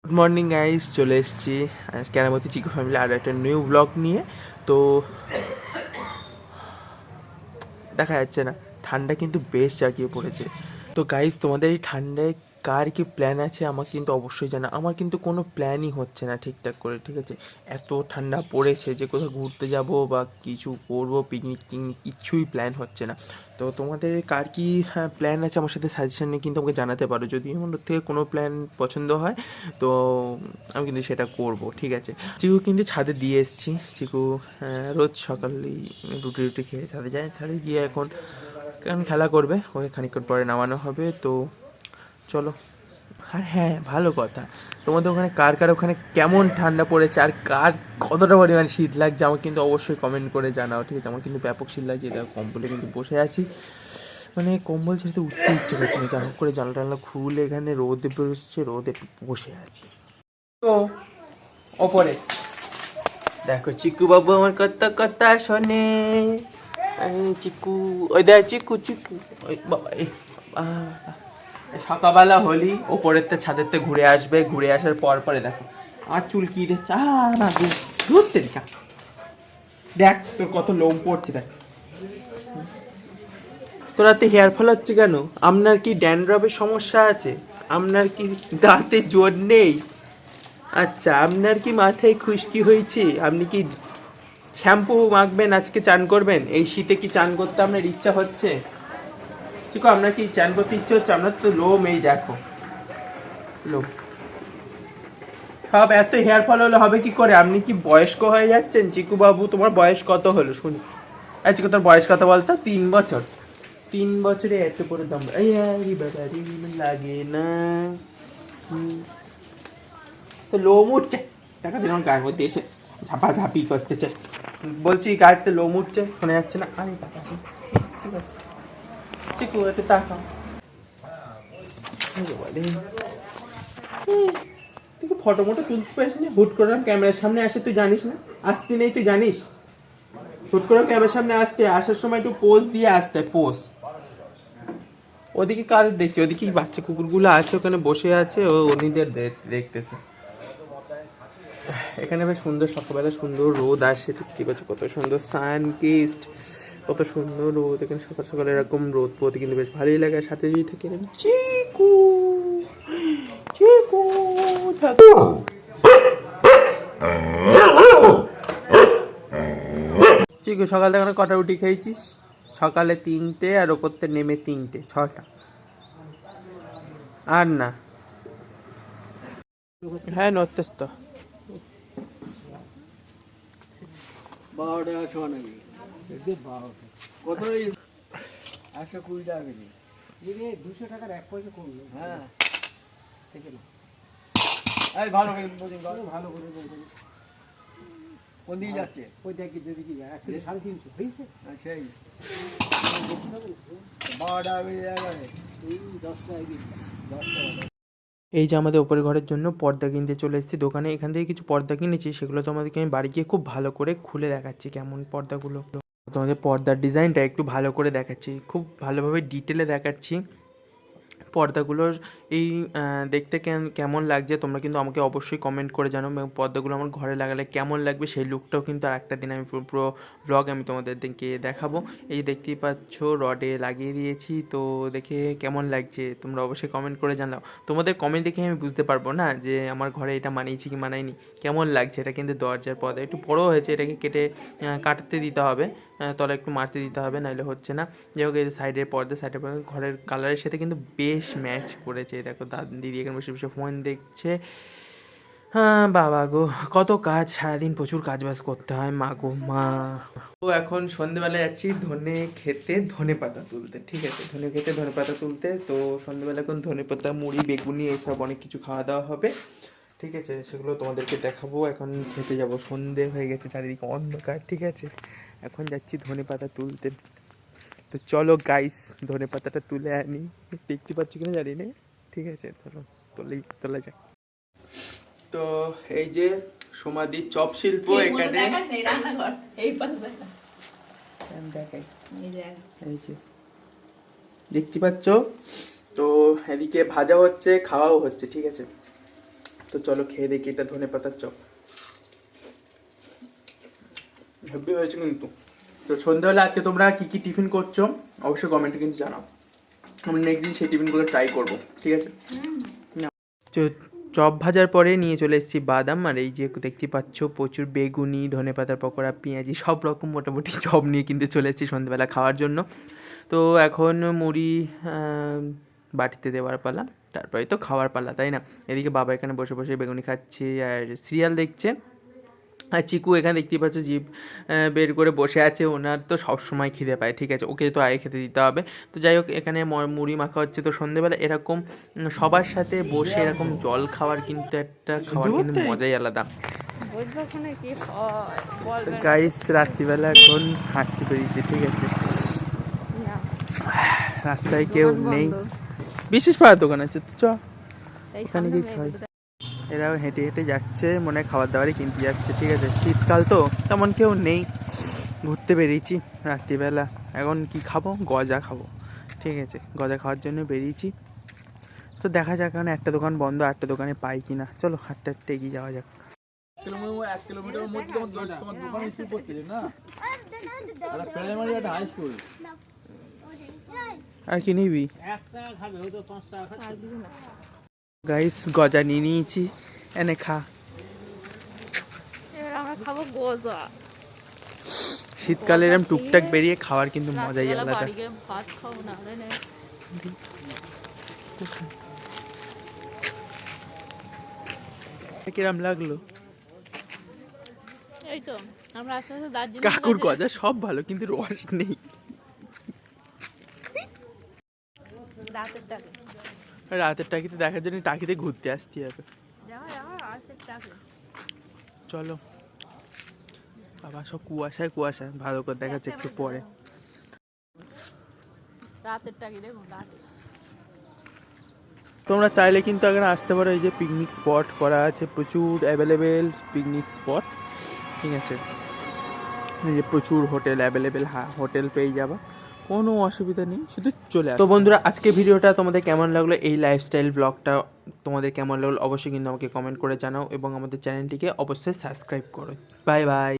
Good morning guys, চলে এসেছি কেরামতি চিকু family আর একটা নিউ ব্লগ নিয়ে। তো দেখা যাচ্ছে না, ঠান্ডা কিন্তু বেশ জাগিয়ে পড়েছে। তো গাইস, তোমাদের এই ঠান্ডায় কার কি প্ল্যান আছে আমাকে কিন্তু অবশ্যই জানা। আমার কিন্তু কোনো প্ল্যানই হচ্ছে না ঠিকঠাক করে, ঠিক আছে? এত ঠান্ডা পড়েছে যে কোথাও ঘুরতে যাব বা কিছু করব, পিকনিক টিকনিক কিছুই প্ল্যান হচ্ছে না। তো তোমাদের কার কি প্ল্যান আছে আমার সাথে সাজেশন নিয়ে কিন্তু আমাকে জানাতে পারো। যদি আমার থেকে কোনো প্ল্যান পছন্দ হয় তো আমি কিন্তু সেটা করব, ঠিক আছে? চিকু কিন্তু ছাদে দিয়ে এসেছি। চিকু রোজ সকালেই রুটি রুটি খেয়ে ছাদে যায়, ছাদে গিয়ে এখন কারণ খেলা করবে, ওকে খানিকক্ষণ পরে নামানো হবে। তো চলো। আর হ্যাঁ, ভালো কথা, তোমাদের ওখানে কার কার ওখানে কেমন ঠান্ডা পড়েছে আর কার কতটা পরিমাণ শীত লাগছে আমাকে কিন্তু অবশ্যই কমেন্ট করে জানাও, ঠিক আছে? আমার কিন্তু ব্যাপক শীত লাগছে, দেখো কম্বলে কিন্তু বসে আছি, মানে কম্বল ছেড়ে উঠতে ইচ্ছে করছে না। যা হোক করে জানলা টানলা খুলে এখানে রোদে বসছে, রোদে বসে আছি। তো ওপরে দেখো চিকু বাবু আমার কথা কথা শোনে। চিকু, ওই দেখ চিকু চিকু, ওই বাবা, সকালবেলা হলি ওপরের ছাদের ঘুরে আসবে, ঘুরে আসার পর পরে দেখো আর চুল কি রে, না ধরতে দেখ তোর কত লোম পড়ছে, দেখ তোর হাতে হেয়ার ফল হচ্ছে কেন? আপনার কি ড্যান্ড্রফের সমস্যা আছে? আপনার কি দাঁতে জোর নেই? আচ্ছা, আপনার কি মাথায় খুশকি হয়েছে? আপনি কি শ্যাম্পু মাখবেন, আজকে চান করবেন? এই শীতে কি চান করতে আপনার ইচ্ছা হচ্ছে? চিকু, আপনার কি চান করতে ইচ্ছে হচ্ছে? আপনার তো লোম, এই দেখো লোম সব। এত হেয়ার ফল হলে হবে কি করে? আপনি কি বয়স্ক হয়ে যাচ্ছেন চিকু বাবু? তোমার বয়স কত হলো শুনি? এই চিকু, তোর বয়স কত বলতো? 3 বছর। 3 বছরে এত করে দম, এই আরে বাবা রে, লাগে না? তো লোম উঠছে, দেখা দিন আমার গায়ের মধ্যে এসে ঝাপাঝাপি করতেছে। বলছি গায়েতে লোম উঠছে, শোনা যাচ্ছে না? আরে বাবা, ঠিক আছে চিকু একটু তাকাও। বলে তুই ফটো মোটো তুলতে পারিস না? হুট করে ক্যামেরার সামনে আসে, তুই জানিস না আসতে নেই? তুই জানিস হুট করে ক্যামেরার সামনে আসতে, আসার সময় একটু পোজ দিয়ে আসতে, পোজ। ওদিকে কাজ দেখছি, ওদিকে বাচ্চা কুকুরগুলো আছে ওখানে বসে আছে, ও উনিদের দেখতেছে। এখানে বেশ সুন্দর সকালবেলা সুন্দর রোদ আসে, দেখতে পাচ্ছ কত সুন্দর সানকিস্ট, কত সুন্দর রোদ। এখানে সকাল সকাল এরকম রোদ পড়তে কিন্তু বেশ ভালোই লাগে। সাথে যদি থাকে চিকু, চিকু থাকো। চিকু, সকাল থেকে কটা রুটি খেয়েছিস? সকালে 3টে আর ওপরতে নেমে 3টে, 6টা। আর না, হ্যাঁ নড়তেস তো। 12 টাকা শোয়া নাকি? 120 টাকা কেজি। 200 টাকার 1 পয়সা কমলো। হ্যাঁ, ঠিক আছে। এই ভালো করে বলুন, ভালো করে বলুন। কোন দিকে যাচ্ছে? ওই দেখি যেদিকে যায়, 350 হয়েছে। সেই 12 টাকা বেড়ে যাবে। এই 10 টাকা দিন, 10 টাকা। এই যে আমাদের ওপরের ঘরের জন্য পর্দা কিনতে চলে এসেছি দোকানে। এখান থেকে কিছু পর্দা কিনেছি, সেগুলো তোমাদেরকে আমি বাড়ি গিয়ে খুব ভালো করে খুলে দেখাচ্ছি কেমন পর্দাগুলো। তোমাদের পর্দার ডিজাইনটা একটু ভালো করে দেখাচ্ছি, খুব ভালোভাবে ডিটেলে দেখাচ্ছি পর্দাগুলোর। এই দেখতে কেমন লাগছে তোমরা কিন্তু আমাকে অবশ্যই কমেন্ট করে জানো। এবং পর্দাগুলো আমার ঘরে লাগালে কেমন লাগবে সেই লুকটাও কিন্তু আর একটা দিন আমি পুরো ব্লগ আমি তোমাদেরকে দেখাবো। এই দেখতেই পাচ্ছ রডে লাগিয়ে দিয়েছি, তো দেখে কেমন লাগছে তোমরা অবশ্যই কমেন্ট করে জানাও। তোমাদের কমেন্ট দেখে আমি বুঝতে পারবো না যে আমার ঘরে এটা মানিয়েছি কি মানায়নি, কেমন লাগছে। এটা কিন্তু দরজার পর্দা একটু বড়ো হয়েছে, এটাকে কেটে কাটতে দিতে হবে, তলা একটু মারতে দিতে হবে, নাহলে হচ্ছে না। যাই হোক, এই সাইডের পর্দা, সাইডের পর্দা ঘরের কালারের সাথে কিন্তু বেশ ম্যাচ করেছে। দেখো দিদি এখানে বসে বসে ফোন দেখছে। হ্যাঁ বাবা গো, কত কাজ, সারাদিন প্রচুর কাজ বাজ করতে হয়, মা গো মা। তো এখন সন্ধ্যেবেলা যাচ্ছি ধনে খেতে, ধনে পাতা তুলতে, ঠিক আছে? ধনে খেতে ধনে পাতা তুলতে। তো সন্ধ্যেবেলা এখন ধনে পাতা, মুড়ি, বেগুনি এসব অনেক কিছু খাওয়া দাওয়া হবে, ঠিক আছে? সেগুলো তোমাদেরকে দেখাবো। এখন খেতে যাব, সন্ধে হয়ে গেছে, চারিদিকে অন্ধকার, ঠিক আছে? এখন যাচ্ছি ধনে পাতা তুলতে। তো চলো গাইস, ধনে পাতাটা তুলে আনি, দেখতে পাচ্ছ কিনা জানি না, ঠিক আছে? চলো তোলা যাক। তো এই যে সমাধি চপ শিল্প এখানে দেখাই, এই যে দেখতে পাচ্ছ। তো এদিকে ভাজা হচ্ছে, খাওয়াও হচ্ছে, ঠিক আছে? তো চলো খেয়ে দেখি, এটা ধনেপাতার চপ হেভি হয়েছে কিন্তু। তো সন্ধ্যাবেলা আজকে তোমরা কি কি টিফিন করছো অবশ্যই কমেন্টে কিন্তু জানাও, আমরা নেক্সট দিন সেই টিফিনগুলো ট্রাই করবো, ঠিক আছে? চপ ভাজার পরে নিয়ে চলে এসেছি বাদাম, আর এই যে দেখতে পাচ্ছ প্রচুর বেগুনি, ধনেপাতার পকোড়া, পেঁয়াজি, সব রকম মোটামুটি চপ নিয়ে কিন্তু চলে এসেছি সন্ধ্যাবেলা খাওয়ার জন্য। তো এখন মুড়ি বাটিতে দেওয়ার পালা, তারপরে তো খাওয়ার পালা, তাই না? এদিকে বাবা এখানে বসে বসে বেগুনি খাচ্ছে আর সিরিয়াল দেখছে, আর চিকু এখানে দেখতেই পাচ্ছ জিভ বের করে বসে আছে। ওনার তো সবসময় খিদে পায়, ঠিক আছে, ওকে তো আগে খেতে দিতে হবে। তো যাই হোক, এখানে মুড়ি মাখা হচ্ছে। তো সন্ধ্যেবেলা এরকম সবার সাথে বসে এরকম জল খাওয়ার কিন্তু একটা খাওয়ার কিন্তু মজাই আলাদা। গাইস রাত্রিবেলা এখন হাঁটতে বেরিয়েছে, ঠিক আছে, রাস্তায় কেউ নেই, বিশেষ পাড়ার দোকান আছে, তো চ এখানে কি খাই। এরাও হেঁটে হেঁটে যাচ্ছে, মনে হয় খাবার দাবারই কিনতে যাচ্ছে, ঠিক আছে, শীতকাল তো তেমন কেউ নেই, ঘুরতে বেরিয়েছি রাত্রিবেলা। এখন কি খাবো, গজা খাবো, ঠিক আছে, গজা খাওয়ার জন্য বেরিয়েছি। তো দেখা যাক, এখন একটা দোকান বন্ধ, একটা দোকানে পাই কিনা। চলো হাঁটতে হাঁটতে এগিয়ে যাওয়া যাক। 1 কিলোমিটারের মধ্যে তোমার দোকান স্কুল পড়ছিল না, আর প্রাইমারি একটা হাই স্কুল। আর কি নিবি? গাইস গজা নিয়ে নিয়েছি, এনে খা। শীতকালে এরকম টুকটাক বেরিয়ে খাওয়ার কিন্তু মজাই আলাদা। কিরম লাগলো? এই তো আমরা আস্তে আস্তে দার্জিলিং কাকুর গজা সব ভালো, কিন্তু রস নেই। রাতের টাকিতে দেখার জন্য টাকিতে ঘুরতে আসতে হবে। চলো বাবা, সব কুয়াশায় কুয়াশা, ভালো করে দেখাচ্ছে একটু পরে। তোমরা চাইলে কিন্তু এখানে আসতে পারো, এই যে পিকনিক স্পট করা আছে, প্রচুর অ্যাভেলেবেল পিকনিক স্পট, ঠিক আছে, এই যে প্রচুর হোটেল অ্যাভেলেবেল, হ্যাঁ হোটেল পেয়ে যাবা, কোনো অসুবিধা নেই, শুধু চলে আসো। তো বন্ধুরা, আজকে ভিডিওটা তোমাদের কেমন লাগলো, এই লাইফস্টাইল ব্লগটা তোমাদের কেমন লাগলো অবশ্যই কিন্তু আমাকে কমেন্ট করে জানাও, এবং আমাদের চ্যানেলটিকে অবশ্যই সাবস্ক্রাইব করো। Bye bye.